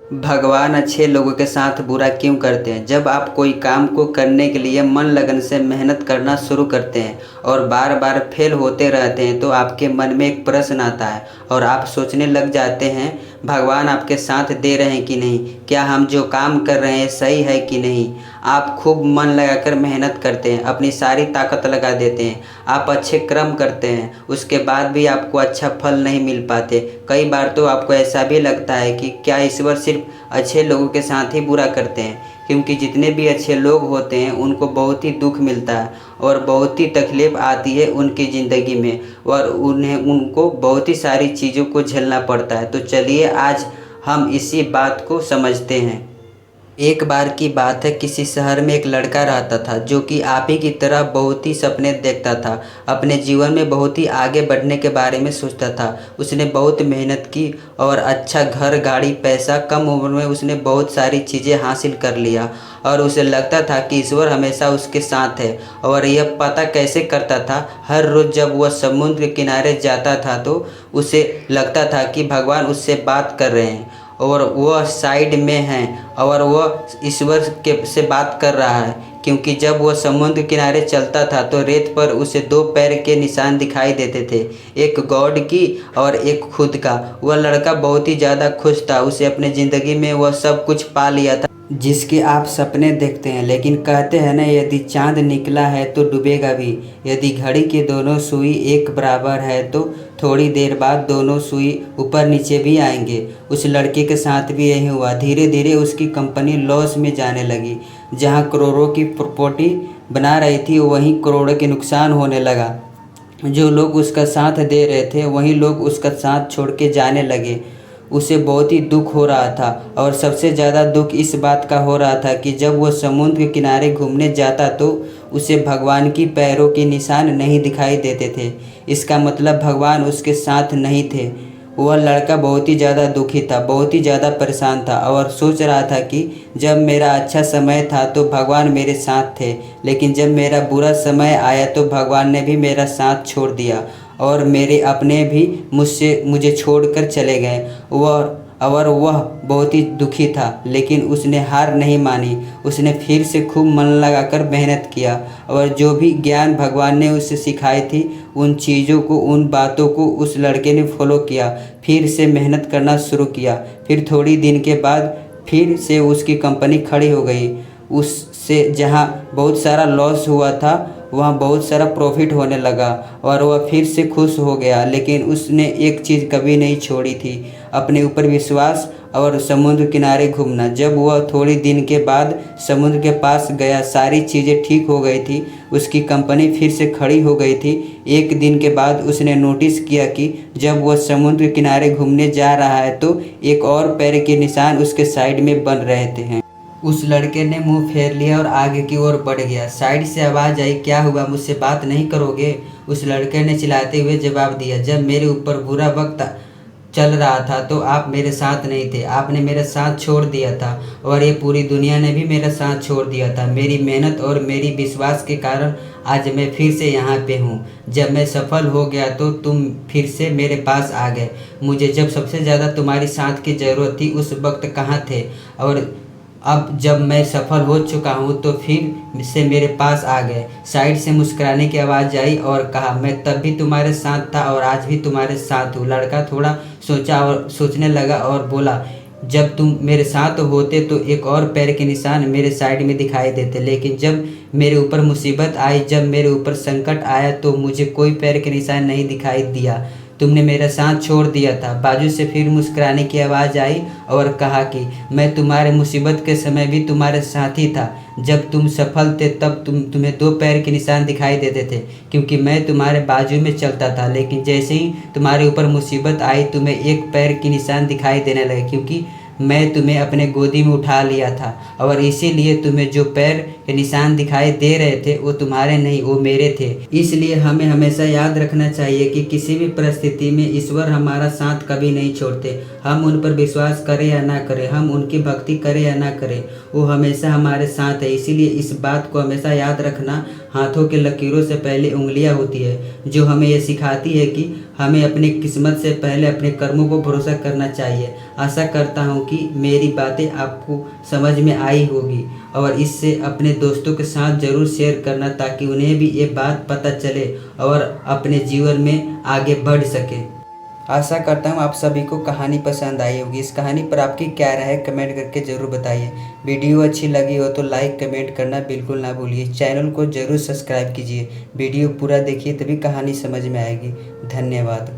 भगवान अच्छे लोगों के साथ बुरा क्यों करते हैं? जब आप कोई काम को करने के लिए मन लगन से मेहनत करना शुरू करते हैं और बार बार फेल होते रहते हैं तो आपके मन में एक प्रश्न आता है और आप सोचने लग जाते हैं भगवान आपके साथ दे रहे हैं कि नहीं, क्या हम जो काम कर रहे हैं सही है कि नहीं। आप खूब मन लगाकर मेहनत करते हैं, अपनी सारी ताकत लगा देते हैं, आप अच्छे कर्म करते हैं, उसके बाद भी आपको अच्छा फल नहीं मिल पाते। कई बार तो आपको ऐसा भी लगता है कि क्या ईश्वर सिर्फ अच्छे लोगों के साथ ही बुरा करते हैं, क्योंकि जितने भी अच्छे लोग होते हैं उनको बहुत ही दुख मिलता है और बहुत ही तकलीफ़ आती है उनकी ज़िंदगी में और उनको बहुत ही सारी चीज़ों को झेलना पड़ता है। तो चलिए आज हम इसी बात को समझते हैं। एक बार की बात है, किसी शहर में एक लड़का रहता था जो कि आप ही की तरह बहुत ही सपने देखता था, अपने जीवन में बहुत ही आगे बढ़ने के बारे में सोचता था। उसने बहुत मेहनत की और अच्छा घर, गाड़ी, पैसा, कम उम्र में उसने बहुत सारी चीज़ें हासिल कर लिया और उसे लगता था कि ईश्वर हमेशा उसके साथ है। और यह पता कैसे करता था? हर रोज़ जब वह समुद्र के किनारे जाता था तो उसे लगता था कि भगवान उससे बात कर रहे हैं और वह साइड में हैं और वह ईश्वर के से बात कर रहा है, क्योंकि जब वह समुद्र किनारे चलता था तो रेत पर उसे दो पैर के निशान दिखाई देते थे, एक गॉड की और एक खुद का। वह लड़का बहुत ही ज़्यादा खुश था, उसे अपने ज़िंदगी में वह सब कुछ पा लिया था जिसके आप सपने देखते हैं। लेकिन कहते हैं ना, यदि चाँद निकला है तो डूबेगा भी, यदि घड़ी की दोनों सुई एक बराबर है तो थोड़ी देर बाद दोनों सुई ऊपर नीचे भी आएंगे। उस लड़के के साथ भी यही हुआ। धीरे धीरे उसकी कंपनी लॉस में जाने लगी। जहां करोड़ों की प्रॉपर्टी बना रही थी वहीं करोड़ों के नुकसान होने लगा। जो लोग उसका साथ दे रहे थे वहीं लोग उसका साथ छोड़ के जाने लगे। उसे बहुत ही दुख हो रहा था और सबसे ज़्यादा दुख इस बात का हो रहा था कि जब वह समुद्र के किनारे घूमने जाता तो उसे भगवान की पैरों के निशान नहीं दिखाई देते थे। इसका मतलब भगवान उसके साथ नहीं थे। वह लड़का बहुत ही ज़्यादा दुखी था, बहुत ही ज़्यादा परेशान था और सोच रहा था कि जब मेरा अच्छा समय था तो भगवान मेरे साथ थे, लेकिन जब मेरा बुरा समय आया तो भगवान ने भी मेरा साथ छोड़ दिया और मेरे अपने भी मुझे छोड़कर चले गए। वह बहुत ही दुखी था, लेकिन उसने हार नहीं मानी। उसने फिर से खूब मन लगाकर मेहनत किया और जो भी ज्ञान भगवान ने उसे सिखाई थी उन चीज़ों को, उन बातों को उस लड़के ने फॉलो किया, फिर से मेहनत करना शुरू किया। फिर थोड़ी दिन के बाद फिर से उसकी कंपनी खड़ी हो गई। उससे जहाँ बहुत सारा लॉस हुआ था वहाँ बहुत सारा प्रॉफिट होने लगा और वह फिर से खुश हो गया। लेकिन उसने एक चीज़ कभी नहीं छोड़ी थी, अपने ऊपर विश्वास और समुद्र किनारे घूमना। जब वह थोड़ी दिन के बाद समुद्र के पास गया, सारी चीज़ें ठीक हो गई थी, उसकी कंपनी फिर से खड़ी हो गई थी। एक दिन के बाद उसने नोटिस किया कि जब वह समुद्र किनारे घूमने जा रहा है तो एक और पैर के निशान उसके साइड में बन रहे थे। उस लड़के ने मुंह फेर लिया और आगे की ओर बढ़ गया। साइड से आवाज़ आई, क्या हुआ, मुझसे बात नहीं करोगे? उस लड़के ने चिल्लाते हुए जवाब दिया, जब मेरे ऊपर बुरा वक्त चल रहा था तो आप मेरे साथ नहीं थे, आपने मेरा साथ छोड़ दिया था और ये पूरी दुनिया ने भी मेरा साथ छोड़ दिया था। मेरी मेहनत और मेरी विश्वास के कारण आज मैं फिर से यहाँ पे हूँ। जब मैं सफल हो गया तो तुम फिर से मेरे पास आ गए। मुझे जब सबसे ज़्यादा तुम्हारी साथ की ज़रूरत थी उस वक्त कहाँ थे, और अब जब मैं सफल हो चुका हूँ तो फिर से मेरे पास आ गए। साइड से मुस्कुराने की आवाज़ आई और कहा, मैं तब भी तुम्हारे साथ था और आज भी तुम्हारे साथ हूँ। लड़का थोड़ा सोचा और सोचने लगा और बोला, जब तुम मेरे साथ होते तो एक और पैर के निशान मेरे साइड में दिखाई देते, लेकिन जब मेरे ऊपर मुसीबत आई, जब मेरे ऊपर संकट आया तो मुझे कोई पैर के निशान नहीं दिखाई दिया। तुमने मेरा साथ छोड़ दिया था। बाजू से फिर मुस्कुराने की आवाज़ आई और कहा कि मैं तुम्हारे मुसीबत के समय भी तुम्हारे साथ ही था। जब तुम सफल थे तब तुम्हें दो पैर के निशान दिखाई देते थे, क्योंकि मैं तुम्हारे बाजू में चलता था, लेकिन जैसे ही तुम्हारे ऊपर मुसीबत आई तुम्हें एक पैर के निशान दिखाई देने लगे, क्योंकि मैं तुम्हें अपने गोदी में उठा लिया था और इसीलिए तुम्हें जो पैर के निशान दिखाई दे रहे थे वो तुम्हारे नहीं, वो मेरे थे। इसलिए हमें हमेशा याद रखना चाहिए कि किसी भी परिस्थिति में ईश्वर हमारा साथ कभी नहीं छोड़ते। हम उन पर विश्वास करें या ना करें, हम उनकी भक्ति करें या ना करें, वो हमेशा हमारे साथ है। इसीलिए इस बात को हमेशा याद रखना, हाथों के लकीरों से पहले उंगलियां होती है, जो हमें ये सिखाती है कि हमें अपनी किस्मत से पहले अपने कर्मों को भरोसा करना चाहिए। आशा करता हूँ कि मेरी बातें आपको समझ में आई होगी और इससे अपने दोस्तों के साथ ज़रूर शेयर करना, ताकि उन्हें भी ये बात पता चले और अपने जीवन में आगे बढ़ सके। आशा करता हूँ आप सभी को कहानी पसंद आई होगी। इस कहानी पर आपकी क्या राय है कमेंट करके ज़रूर बताइए। वीडियो अच्छी लगी हो तो लाइक कमेंट करना बिल्कुल ना भूलिए। चैनल को ज़रूर सब्सक्राइब कीजिए। वीडियो पूरा देखिए तभी कहानी समझ में आएगी। धन्यवाद।